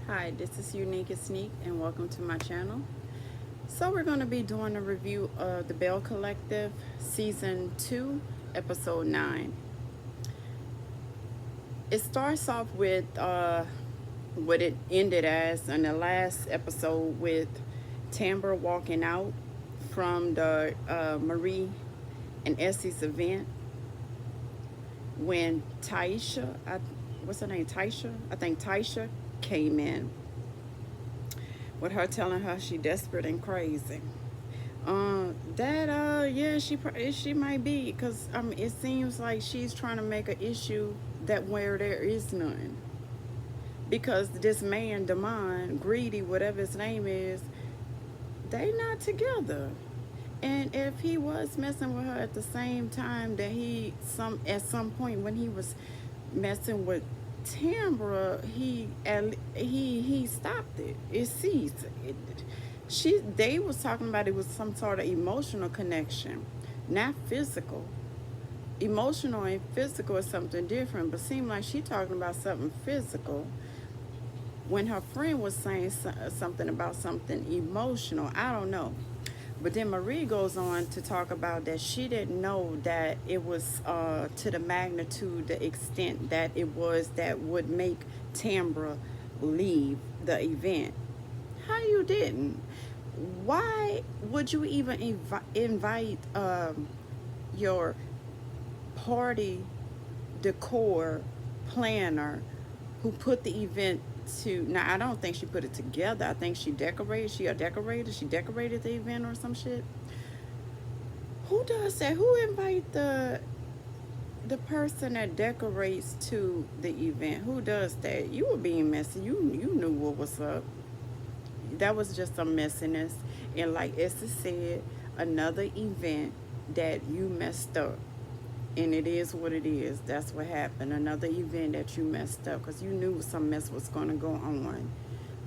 Hi, this is Unique and Sneak, and welcome to my channel. So, we're going to be doing a review of the Belle Collective Season 2, Episode 9. It starts off with what it ended as in the last episode with Tambra walking out from the Marie and Essie's event when what's her name, Taisha? I think Taisha came in with her telling her she desperate and crazy. Yeah, she might be, because it seems like she's trying to make an issue that where there is none. Because this man, Damon, greedy, whatever his name is, they not together. And if he was messing with her at the same time that at some point when he was messing with Tambra, he stopped it. It ceased. They was talking about it was some sort of emotional connection, not physical. Emotional and physical is something different, but seemed like she talking about something physical when her friend was saying something about something emotional. I don't know. But then Marie goes on to talk about that she didn't know that it was to the magnitude, the extent that it was that would make Tambra leave the event. How you didn't? Why would you even invite your party decor planner who put the event to? Now, I don't think she put it together. I think she decorated. She a decorator. She decorated the event or some shit. Who does that? Who invite the person that decorates to the event? Who does that? You were being messy. You knew what was up. That was just some messiness. And like Esther said, another event that you messed up. And it is what it is. That's what happened. Another event that you messed up because you knew some mess was going to go on.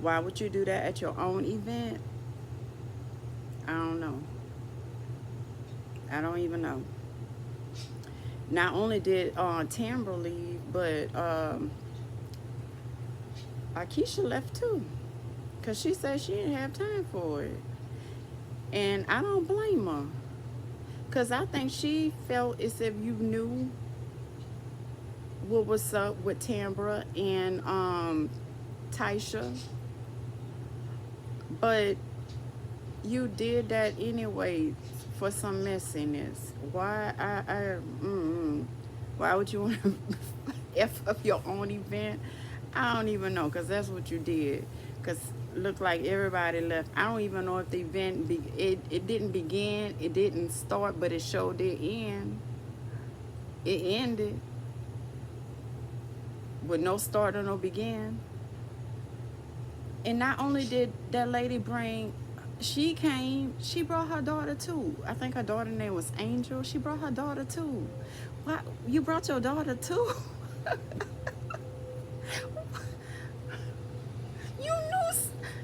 Why would you do that at your own event? I don't know. I don't even know. Not only did Tambra leave, but Akeisha left too. Because she said she didn't have time for it. And I don't blame her. Because I think she felt as if you knew what was up with Tambra and Taisha. But you did that anyway for some messiness. Why would you want to F up your own event? I don't even know, because that's what you did. Because looked like everybody left. I don't even know if the event it didn't begin, it didn't start, but it sure did end. It ended with no start or no begin. And not only did that lady she brought her daughter too. I think her daughter's name was Angel. She brought her daughter too. Why you brought your daughter too?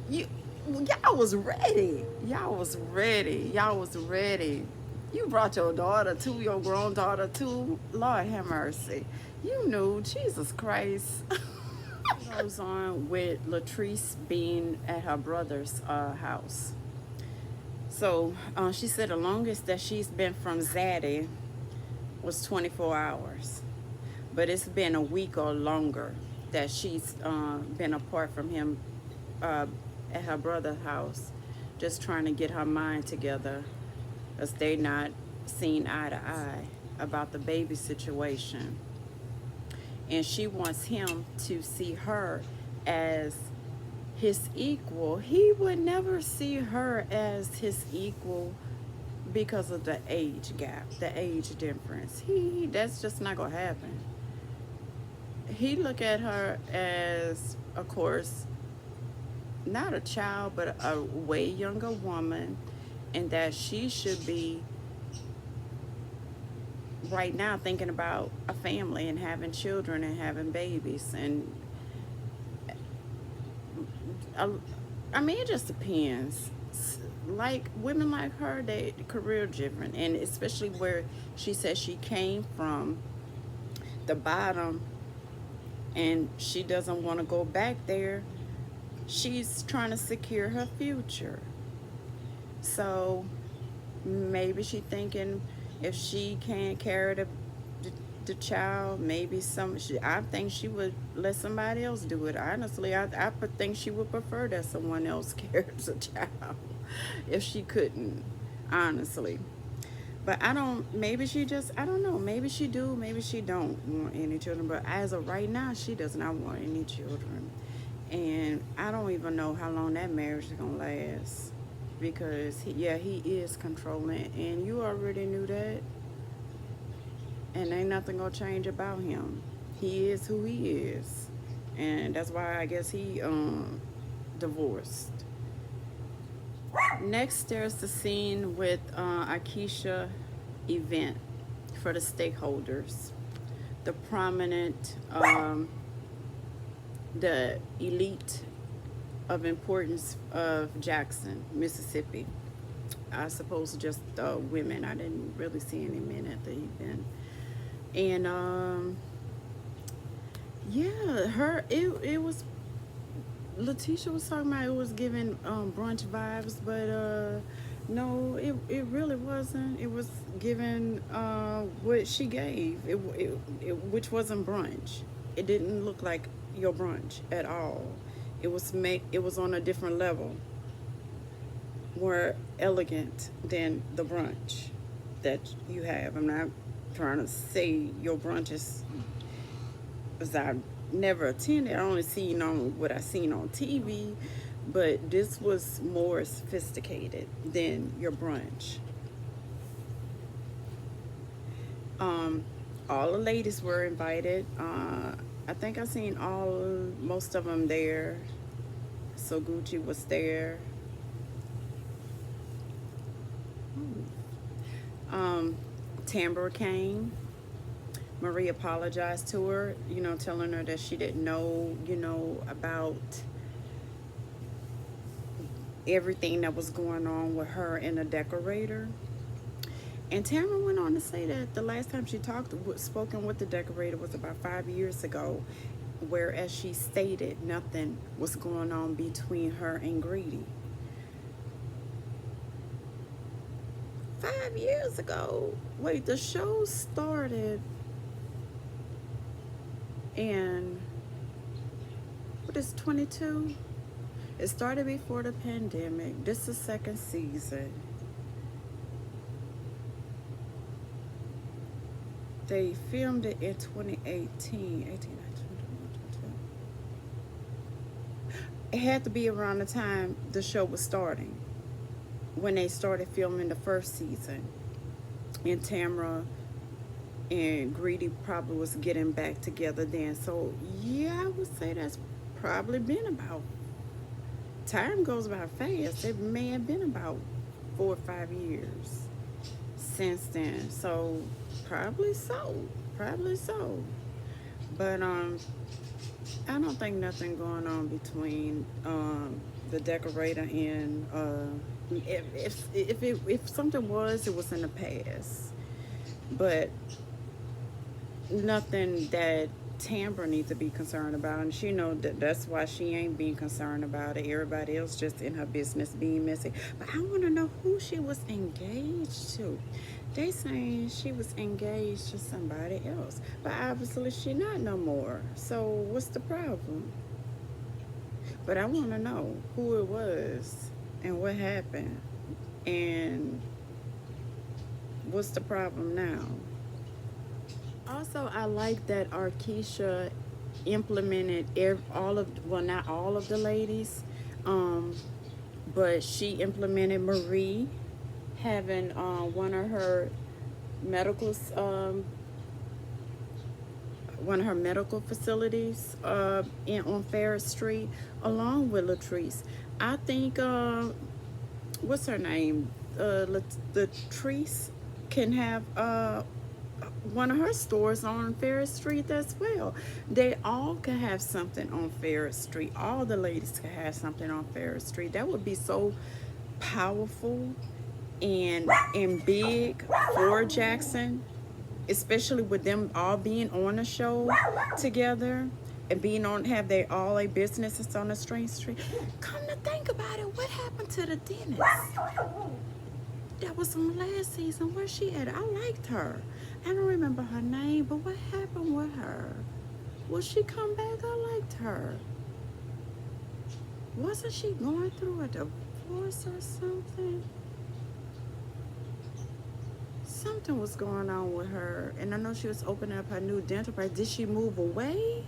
You knew y'all was ready. Y'all was ready. Y'all was ready. You brought your daughter too, your grown daughter too. Lord have mercy. You knew, Jesus Christ. Goes on with Latrice being at her brother's house. So she said the longest that she's been from Zaddy was 24 hours. But it's been a week or longer that she's been apart from him at her brother's house, just trying to get her mind together, because they not seen eye to eye about the baby situation. And she wants him to see her as his equal. He would never see her as his equal because of the age gap, the age difference. That's just not gonna happen. He look at her as, of course, not a child, but a way younger woman, and that she should be right now thinking about a family and having children and having babies. And I mean, it just depends. Like women like her, they career different, and especially where she says she came from the bottom and she doesn't want to go back there. she's trying to secure her future. So maybe she thinking if she can't carry the child, maybe I think she would let somebody else do it. Honestly, I think she would prefer that someone else carries a child if she couldn't, honestly. But I don't, maybe she just, I don't know, maybe she do, maybe she don't want any children. But as of right now, she does not want any children. And I don't even know how long that marriage is going to last. Because, he is controlling. And you already knew that. And ain't nothing going to change about him. He is who he is. And that's why I guess he divorced. Next, there's the scene with Akeisha event for the stakeholders, the prominent, the elite of importance of Jackson, Mississippi. I suppose just women. I didn't really see any men at the event. And yeah, it was Letitia was talking about it was giving brunch vibes, but no, it really wasn't. It was giving what she gave, which wasn't brunch. It didn't look like your brunch at all. It was on a different level, more elegant than the brunch that you have. I'm not trying to say your brunch is, because I never attended. I only seen on what I seen on TV, but this was more sophisticated than your brunch. All the ladies were invited. I think I seen most of them there. So Gucci was there. Tambra came. Marie apologized to her, telling her that she didn't know, about everything that was going on with her and the decorator. And Tamara went on to say that the last time she spoken with the decorator was about 5 years ago, whereas she stated nothing was going on between her and Greedy. 5 years ago? Wait, the show started in, what is 22? It started before the pandemic. This is the second season. They filmed it in 2018. It had to be around the time the show was starting, when they started filming the first season. And Tamara and Greedy probably was getting back together then. So yeah, I would say that's probably been about, time goes by fast. It may have been about 4 or 5 years since then. So probably so. But I don't think nothing going on between the decorator and if something was, it was in the past. But nothing that Tambra needs to be concerned about, and she know that's why she ain't being concerned about it. Everybody else just in her business being messy. But I want to know who she was engaged to. They saying she was engaged to somebody else, but obviously she not no more. So what's the problem? But I want to know who it was and what happened and what's the problem now. Also, I like that Arkisha implemented not all of the ladies, but she implemented Marie having one of her medical facilities on Ferris Street, along with Latrice. I think what's her name? Latrice can have one of her stores on Ferris Street as well. They all could have something on Ferris Street. All the ladies could have something on Ferris Street. That would be so powerful and big for Jackson, especially with them all being on a show together. and being on have they all their businesses on the street. Come to think about it, what happened to the dentist? That was on last season. Where she at? I liked her. I don't remember her name, but what happened with her? Will she come back? I liked her. Wasn't she going through a divorce or something? Something was going on with her, and I know she was opening up her new dental practice. Did she move away?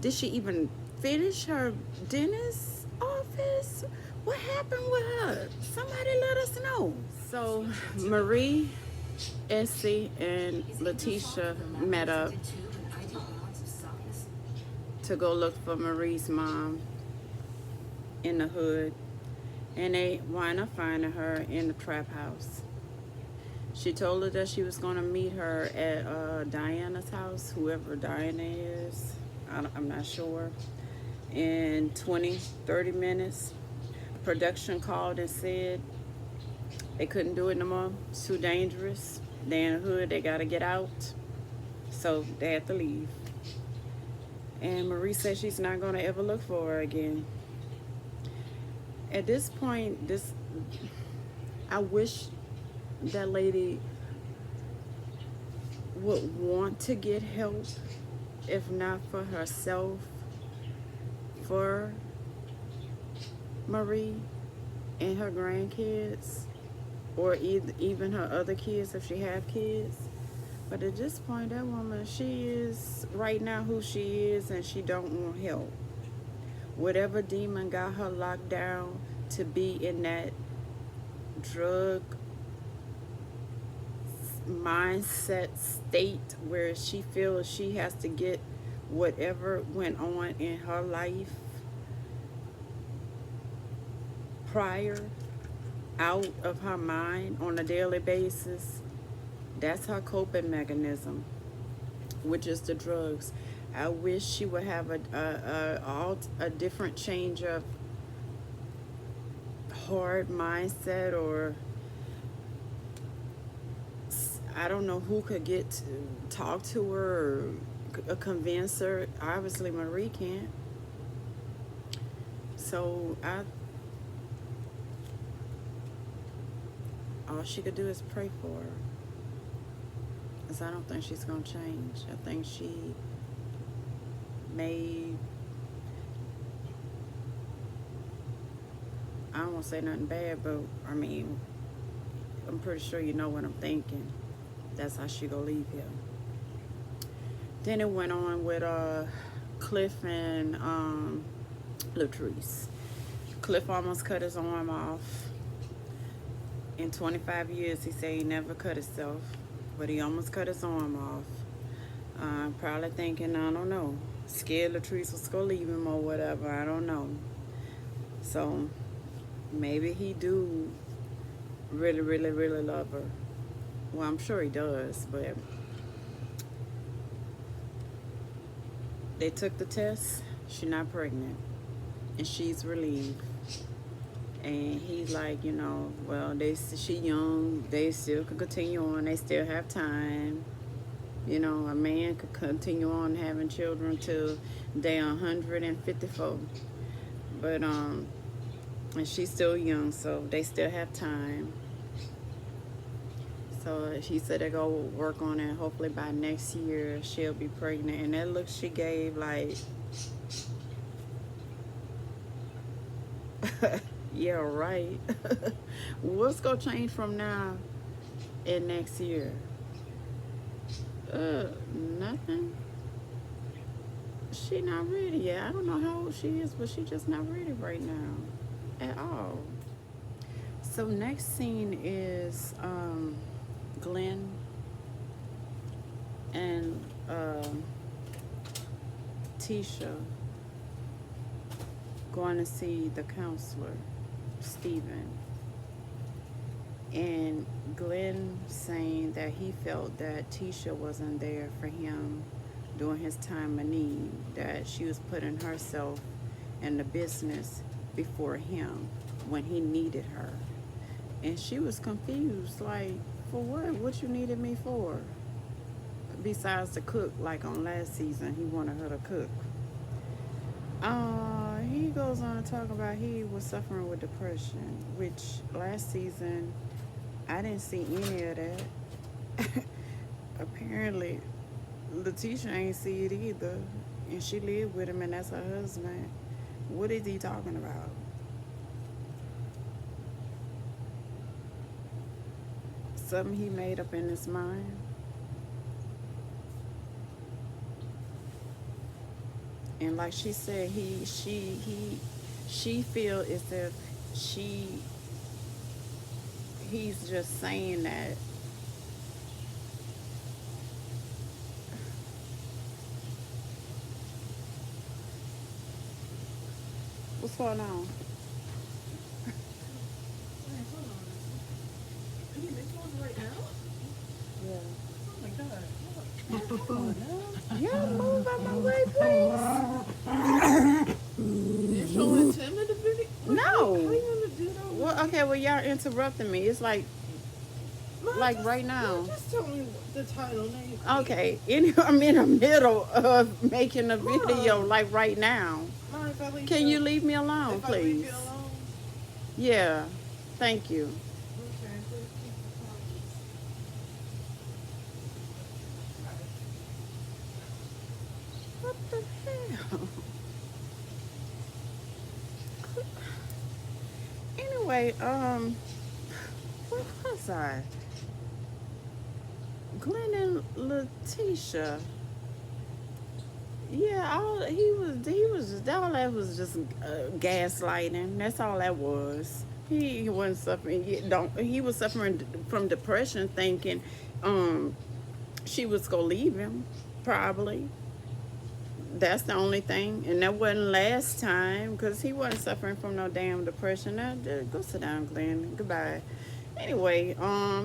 Did she even finish her dentist office? What happened with her? Somebody let us know. So Marie, Essie, and Letitia met up to go look for Marie's mom in the hood, and they wind up finding her in the trap house. She told her that she was going to meet her at Diana's house, whoever Diana is. I'm not sure. In 20-30 minutes. Production called and said they couldn't do it no more. It's too dangerous. They're in the hood. They got to get out. So they had to leave. And Marie said she's not going to ever look for her again. At this point, I wish that lady would want to get help, if not for herself, for Marie and her grandkids, or even her other kids if she have kids. But at this point, that woman, she is right now who she is, and she don't want help. Whatever demon got her locked down to be in that drug mindset state where she feels she has to get whatever went on in her life prior out of her mind on a daily basis. That's her coping mechanism, which is the drugs. I wish she would have a different change of hard mindset, or I don't know who could get to talk to her or convince her. Obviously, Marie can't. So all she could do is pray for her. Because I don't think she's going to change. I think she may, I don't want to say nothing bad, but I mean, I'm pretty sure you know what I'm thinking. That's how she gonna leave here. Then it went on with Cliff and Latrice. Cliff almost cut his arm off. In 25 years, he said he never cut himself, but he almost cut his arm off. Probably thinking, I don't know, scared Latrice was gonna leave him or whatever. I don't know. So maybe he do really, really, really love her. Well, I'm sure he does, but they took the test. She's not pregnant, and she's relieved. And he's like, you know, well, she young. They still could continue on. They still have time. You know, a man could continue on having children till they're 154. But and she's still young, so they still have time. So she said they're going to work on it. Hopefully by next year she'll be pregnant. And that look she gave, like, yeah, right. What's going to change from now and next year? Nothing. She not ready yet. I don't know how old she is, but she just not ready right now at all. So next scene is Glenn and Tisha going to see the counselor, Stephen. And Glenn saying that he felt that Tisha wasn't there for him during his time of need, that she was putting herself and the business before him when he needed her. And she was confused, like, for what? What you needed me for? besides to cook, like on last season, he wanted her to cook. He goes on to talk about he was suffering with depression, which last season I didn't see any of that. Apparently, Letitia ain't see it either, and she lived with him, and that's her husband. What is he talking about? Something he made up in his mind. And like she said, she feel as if she he's just saying that. What's going on? Wait, hold on. Are you making one right now? Yeah. Oh my god. Man, come on now. Yeah, move out my way, please. You're showing Tim in the video? No. How you gonna do that? Well, okay, well y'all interrupting me. It's like right now. Just tell me the title. Okay, I'm in the middle of making a Come video, on. like right now. Mind if I leave Can you leave me alone, if I leave please? you alone? Yeah, thank you. Okay, please keep What the hell? Anyway, where was I? Glenn and Letitia. Yeah, he was just all that was just gaslighting. That's all that was. He wasn't suffering. He was suffering from depression, thinking she was gonna leave him. Probably that's the only thing, and that wasn't last time because he wasn't suffering from no damn depression. Now, go sit down, Glenn. Goodbye. Anyway,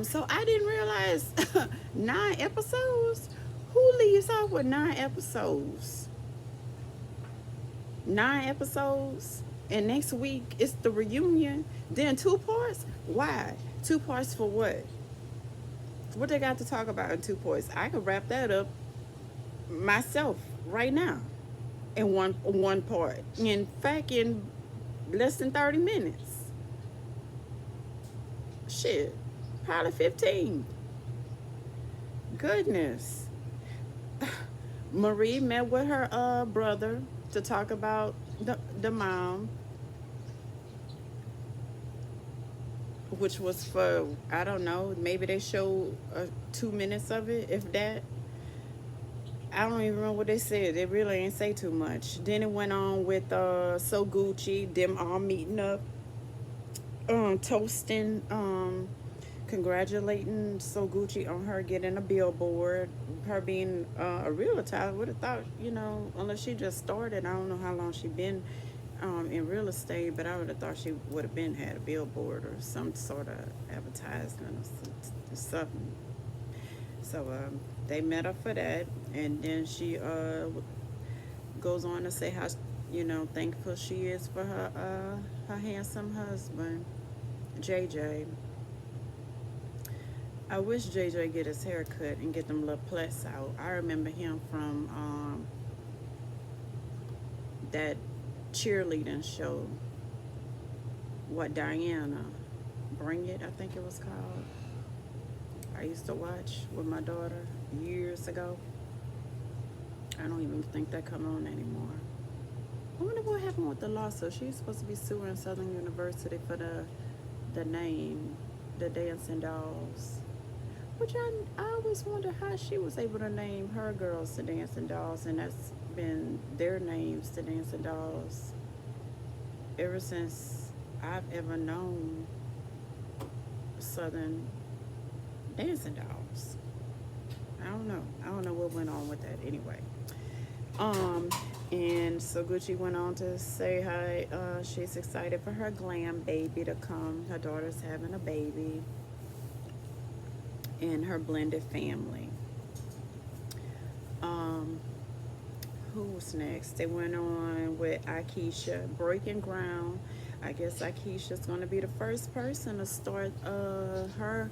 so I didn't realize 9 episodes. Who leaves off with 9 episodes? 9 episodes, and next week it's the reunion. Then 2 parts. Why 2 parts for what? What they got to talk about in 2 parts? I could wrap that up myself right now in one part. In fact, in less than 30 minutes. Shit, probably 15. Goodness. Marie met with her brother to talk about the mom, which was for, I don't know, maybe they showed 2 minutes of it, if that. I don't even remember what they said. They really ain't say too much. Then it went on with So Gucci, them all meeting up, toasting, congratulating So Gucci on her getting a billboard, her being a realtor. I would have thought, unless she just started, I don't know how long she been in real estate, but I would have thought she would have been had a billboard or some sort of advertisement or something. So they met up for that, and then she goes on to say how thankful she is for her handsome husband, JJ. I wish JJ get his hair cut and get them little pleats out. I remember him from that cheerleading show. What, Diana? Bring It, I think it was called. I used to watch with my daughter years ago. I don't even think that come on anymore. I wonder what happened with the lawsuit. She's supposed to be suing Southern University for the name, the Dancing Dolls. Which I always wonder how she was able to name her girls the Dancing Dolls, and that's been their names, the Dancing Dolls, ever since I've ever known Southern Dancing Dolls. I don't know what went on with that anyway. And so Gucci went on to say how she's excited for her glam baby to come. Her daughter's having a baby in her blended family. Who's next? They went on with Akeisha, breaking ground. I guess Akeisha's going to be the first person to start her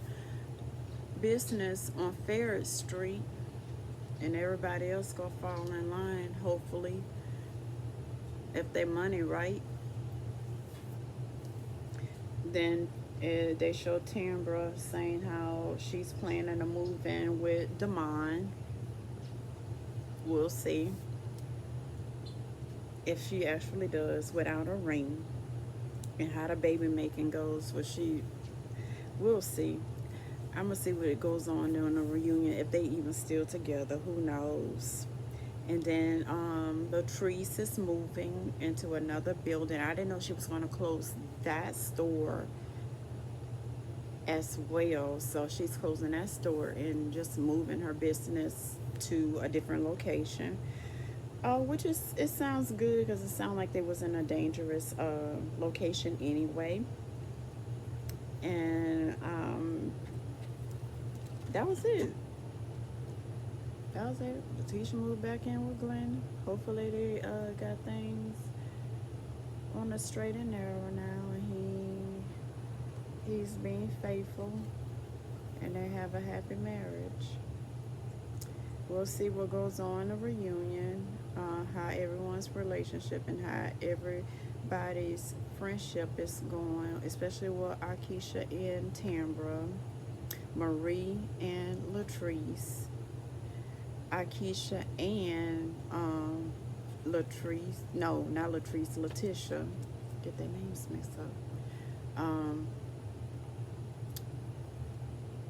business on Ferret Street. and everybody else gonna fall in line, hopefully, if their money right. Then they show Tambra saying how she's planning to move in with Damon. We'll see if she actually does without a ring, and how the baby making goes. We'll see. I'm gonna see what it goes on during the reunion, if they even still together. Who knows? And then Latrice is moving into another building. I didn't know she was going to close that store as well. So she's closing that store and just moving her business to a different location. Which is, it sounds good because it sounds like they was in a dangerous location anyway. And that was it. That was it. Letitia moved back in with Glenn. Hopefully they got things on the straight and narrow now, and he's being faithful, and they have a happy marriage. We'll see what goes on in the reunion, how everyone's relationship and how everybody's friendship is going, especially with Akeisha and Tambra, Marie and Latrice, Akeisha and Latrice. No, not Latrice. Letitia. Get their names mixed up. I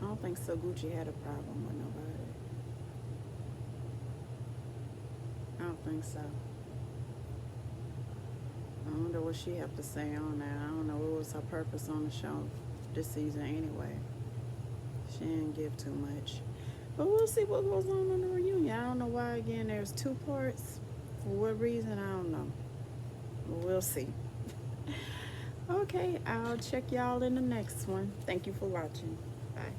don't think So Gucci had a problem with nobody. I don't think so. I wonder what she have to say on that. I don't know what was her purpose on the show this season anyway. She didn't give too much. But we'll see what goes on in the reunion. I don't know why, again, there's two parts. For what reason, I don't know. But we'll see. Okay, I'll check y'all in the next one. Thank you for watching. Bye.